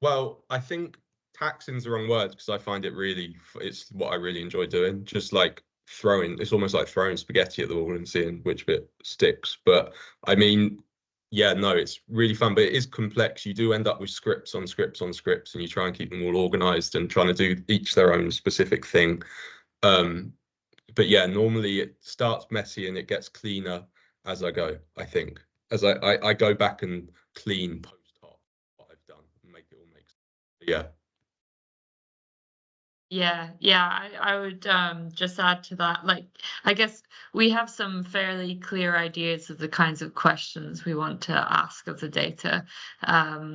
C: well, I think taxing's the wrong word, because I find it's what I really enjoy doing. Just like it's almost like throwing spaghetti at the wall and seeing which bit sticks. But I mean, yeah, no, it's really fun, but it is complex. You do end up with scripts on scripts on scripts, and you try and keep them all organized and trying to do each their own specific thing. But yeah, normally it starts messy and it gets cleaner as I go, I think. As I go back and clean post-hoc what I've done and make it all make sense. Yeah.
D: Yeah, I would just add to that, like, I guess we have some fairly clear ideas of the kinds of questions we want to ask of the data.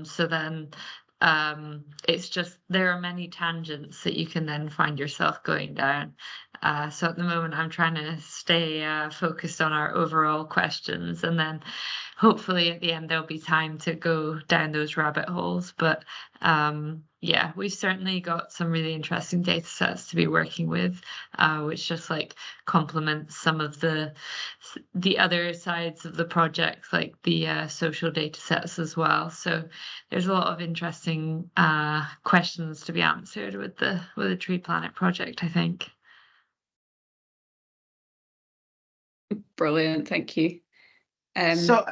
D: So then it's just, there are many tangents that you can then find yourself going down. So at the moment I'm trying to stay focused on our overall questions, and then hopefully at the end there'll be time to go down those rabbit holes. But yeah, we've certainly got some really interesting data sets to be working with, which just like complements some of the other sides of the project, like the social data sets as well. So there's a lot of interesting questions to be answered with the TreE Planet project, I think.
A: Brilliant, thank you.
B: So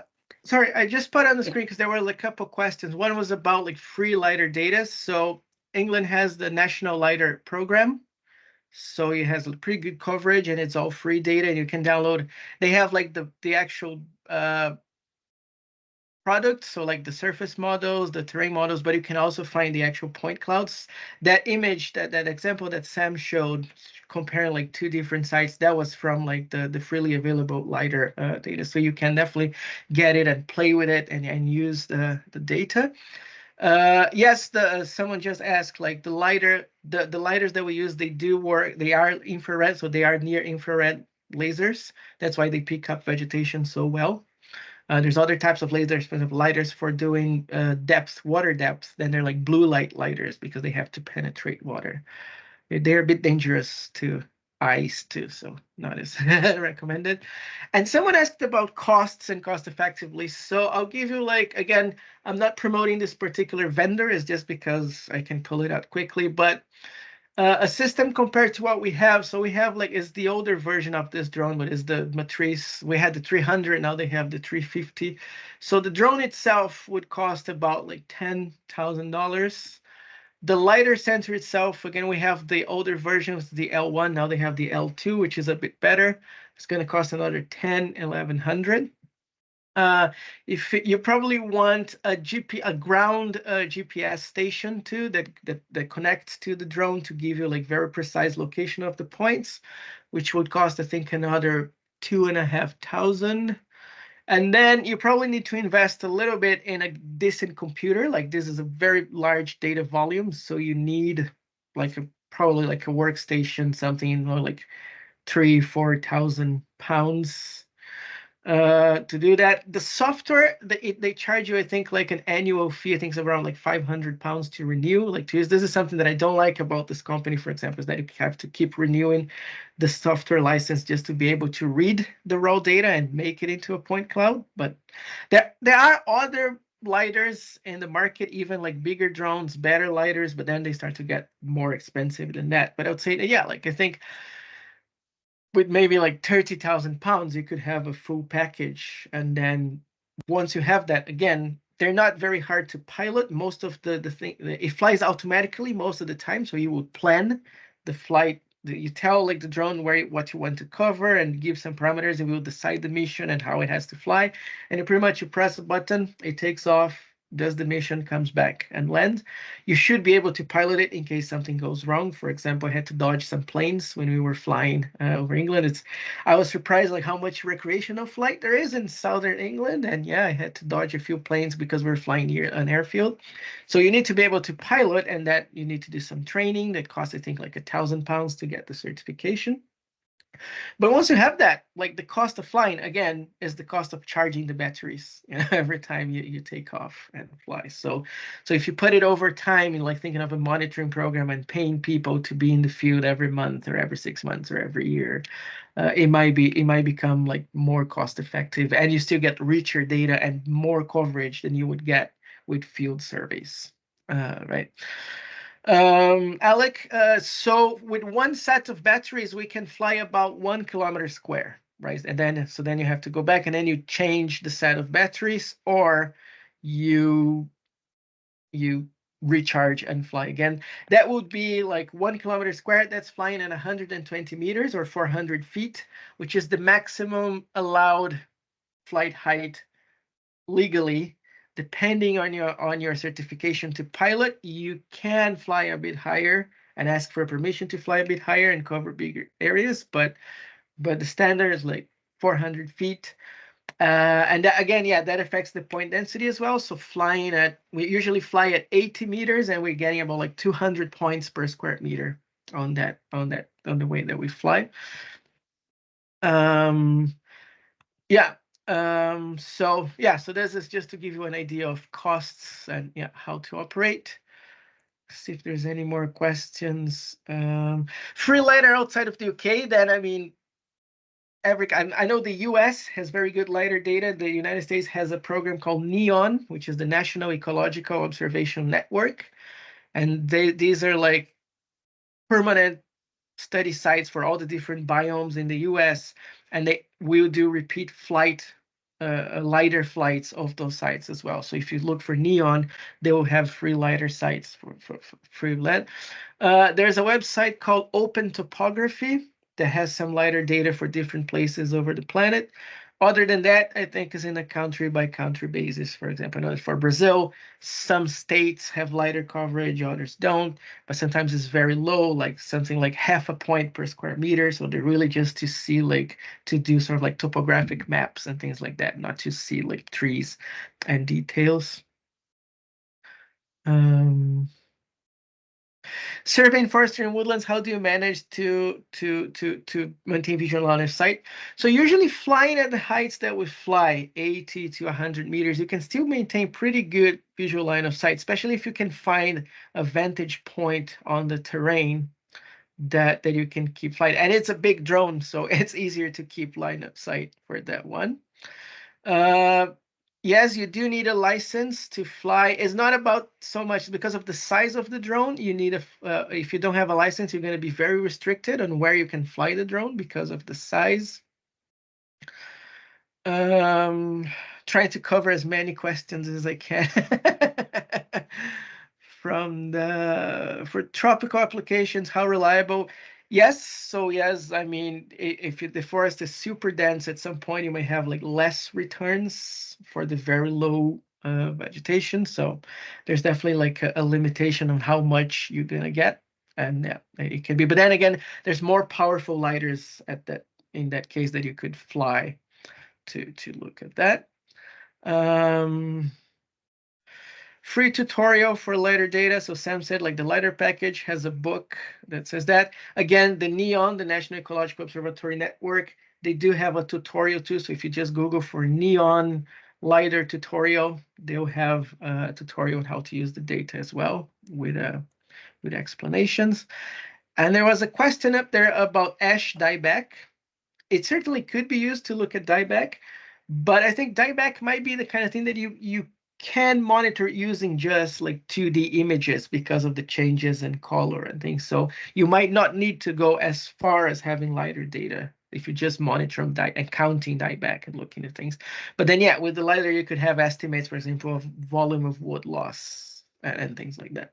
B: sorry, I just put on the screen because there were like a couple questions. One was about like free LiDAR data. So England has the National LiDAR program. So it has pretty good coverage, and it's all free data, and you can download. They have like the actual product, so like the surface models, the terrain models, but you can also find the actual point clouds. That image, that example that Sam showed, comparing like two different sites, that was from like the freely available LiDAR data. So you can definitely get it and play with it and use the data. Yes, someone just asked, like the LiDAR, the LiDARs that we use, they do work, they are infrared, so they are near infrared lasers. That's why they pick up vegetation so well. There's other types of lasers, for example, LiDARs for doing water depth. Then they're like blue light LiDARs because they have to penetrate water. They're a bit dangerous to eyes too, so not as recommended. And someone asked about costs and cost effectively. So I'll give you, like, again, I'm not promoting this particular vendor, it's just because I can pull it out quickly, but a system compared to what we have. So we have like, is the older version of this drone, but is the Matrice. We had the 300, now they have the 350. So the drone itself would cost about like $10,000. The LiDAR sensor itself, again, we have the older versions, the L1, now they have the L2, which is a bit better. It's going to cost another $1,100. If you probably want a ground GPS station too, that connects to the drone to give you like very precise location of the points, which would cost, I think, another $2,500. And then you probably need to invest a little bit in a decent computer. Like, this is a very large data volume, so you need like probably like a workstation, something like £3,000-4,000 to do that. The software, they charge you, I think, like an annual fee. I think it's around like £500 to renew, like to use. This is something that I don't like about this company, for example, is that you have to keep renewing the software license just to be able to read the raw data and make it into a point cloud. But there are other LiDARs in the market, even like bigger drones, better LiDARs, but then they start to get more expensive than that. But I would say that, yeah, like I think with maybe like 30,000 pounds, you could have a full package. And then once you have that, again, they're not very hard to pilot. Most of the thing, it flies automatically most of the time. So you would plan the flight. You tell like the drone what you want to cover and give some parameters, and we'll decide the mission and how it has to fly. And you pretty much you press a button, it takes off, does the mission, comes back and lands. You should be able to pilot it in case something goes wrong. For example, I had to dodge some planes when we were flying over England. I was surprised like how much recreational flight there is in southern England. And yeah, I had to dodge a few planes because we're flying near an airfield. So you need to be able to pilot, and that you need to do some training that costs, I think, like £1,000 to get the certification. But once you have that, like the cost of flying, again, is the cost of charging the batteries every time you take off and fly. So if you put it over time, and like thinking of a monitoring program and paying people to be in the field every month or every 6 months or every year, it might become like more cost effective, and you still get richer data and more coverage than you would get with field surveys, right? Alec, so with one set of batteries, we can fly about 1 kilometer square, right? And then you have to go back and then you change the set of batteries, or you recharge and fly again. That would be like 1 kilometer square. That's flying at 120 meters or 400 feet, which is the maximum allowed flight height legally. Depending on your certification to pilot, you can fly a bit higher and ask for permission to fly a bit higher and cover bigger areas, but the standard is like 400 feet. And that, again, yeah, that affects the point density as well. So we usually fly at 80 meters, and we're getting about like 200 points per square meter on the way that we fly. Yeah. So this is just to give you an idea of costs and how to operate. See if there's any more questions. Free LiDAR outside of the UK, then I mean, I know the US has very good LiDAR data. The United States has a program called NEON, which is the National Ecological Observation Network. And these are like permanent study sites for all the different biomes in the US, and they will do repeat LiDAR flights of those sites as well. So if you look for NEON, they will have free LiDAR sites for free LED. There's a website called Open Topography that has some LiDAR data for different places over the planet. Other than that, I think is in a country by country basis. For example, I know for Brazil, some states have LiDAR coverage, others don't, but sometimes it's very low, like something like 0.5 point per square meter. So they're really just to see, like, to do sort of like topographic maps and things like that, not to see like trees and details. Surveying forestry and woodlands, how do you manage to maintain visual line of sight? So usually flying at the heights that we fly, 80 to 100 meters, you can still maintain pretty good visual line of sight, especially if you can find a vantage point on the terrain that you can keep flying. And it's a big drone, so it's easier to keep line of sight for that one. Yes, you do need a license to fly. It's not about so much because of the size of the drone. You need if you don't have a license, you're going to be very restricted on where you can fly the drone because of the size. Trying to cover as many questions as I can. For tropical applications, how reliable? Yes. So yes, I mean, if the forest is super dense, at some point you may have like less returns for the very low vegetation. So there's definitely like a limitation on how much you're gonna get, and yeah, it can be. But then again, there's more powerful LiDARs in that case that you could fly to look at that. Free tutorial for LiDAR data. So Sam said, like, the LiDAR package has a book that says that. Again, the NEON, the National Ecological Observatory Network, they do have a tutorial too. So if you just Google for NEON LiDAR tutorial, they'll have a tutorial on how to use the data as well with explanations. And there was a question up there about ash dieback. It certainly could be used to look at dieback, but I think dieback might be the kind of thing that you can monitor using just like 2D images because of the changes in color and things. So you might not need to go as far as having LiDAR data if you just monitor them and counting dieback and looking at things. But then, yeah, with the LiDAR, you could have estimates, for example, of volume of wood loss and things like that.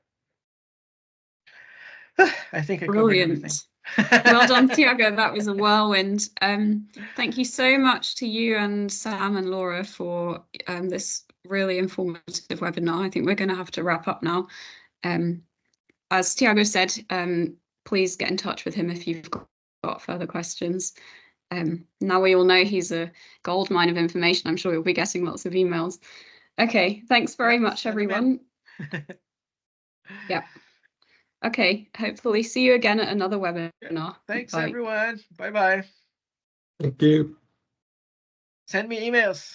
B: I think I covered everything.
A: Well done, Thiago. That was a whirlwind. Thank you so much to you and Sam and Laura for this really informative webinar. I think we're going to have to wrap up now. As Thiago said, please get in touch with him if you've got further questions. Now we all know he's a gold mine of information. I'm sure you'll be getting lots of emails. Okay, thanks very much, everyone. Yeah. Okay, hopefully see you again at another webinar.
B: Thanks,
A: Bye.
B: everyone. Bye-bye.
C: Thank you.
B: Send me emails.